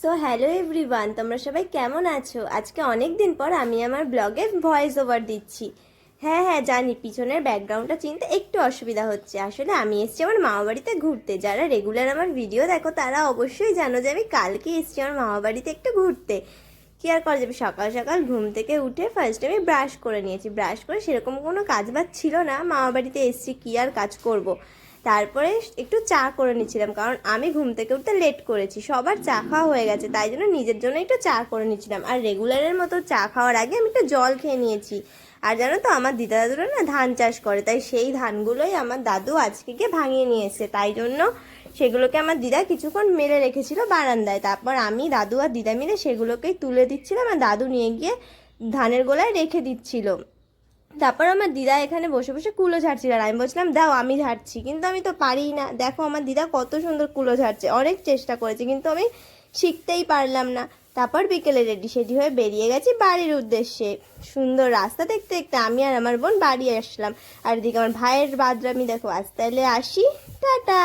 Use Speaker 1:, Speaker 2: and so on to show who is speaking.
Speaker 1: So hello everyone, তোমরা সবাই কেমন আছো? আজকে অনেক দিন পর আমি আমার ব্লগে ভয়েস ওভার দিচ্ছি। হ্যাঁ হ্যাঁ জানি, পিছনের ব্যাকগ্রাউন্ডটা চিনতে একটু অসুবিধা হচ্ছে। আসলে আমি এসেছি আমার মামা বাড়িতে ঘুরতে। যারা রেগুলার আমার ভিডিও দেখো তারা অবশ্যই জানো যে আমি কালকে এসেছি আমার মামা বাড়িতে একটু ঘুরতে। কি আর করা যাবে, সকাল সকাল ঘুম থেকে উঠে ফার্স্ট আমি ব্রাশ করে নিয়েছি। ব্রাশ করে সেরকম কোনো কাজ বাজ ছিল না, মামা বাড়িতে এসেছি কি আর কাজ করব। তারপরে একটু চা করে নিচ্ছিলাম, কারণ আমি ঘুম থেকে উঠতে লেট করেছি, সবার চা খাওয়া হয়ে গেছে, তাই জন্য নিজের জন্য একটু চা করে নিচ্ছিলাম। আর রেগুলারের মতো চা খাওয়ার আগে আমি একটু জল খেয়ে নিয়েছি। আর জানো তো আমার দিদা দাদুরা না ধান চাষ করে, তাই সেই ধানগুলোই আমার দাদু আজকে গিয়ে ভাঙিয়ে নিয়ে এসেছে, তাই জন্য সেগুলোকে আমার দিদা কিছুক্ষণ মেলে রেখেছিল বারান্দায়। তারপর আমি দাদু আর দিদা মিলে সেগুলোকেই তুলে দিচ্ছিলাম, আর দাদু নিয়ে গিয়ে ধানের গোলায় রেখে দিচ্ছিল। তারপর আমার দিদা এখানে বসে বসে কুলো ঝাড়ছিল, আর আমি বলছিলাম দাও আমি ঝাড়ছি, কিন্তু আমি তো পারিই না। দেখো আমার দিদা কত সুন্দর কুলো ঝাড়ছে, অনেক চেষ্টা করেছে কিন্তু আমি শিখতেই পারলাম না। তারপর বিকেলে রেডি সেডি হয়ে বেরিয়ে গেছি বাড়ির উদ্দেশ্যে। সুন্দর রাস্তা দেখতে দেখতে আমি আর আমার বোন বাড়ি আসলাম। আর এদিকে আমার ভাইয়ের বাদরামি দেখো। আজ তাহলে আসি, টাটা।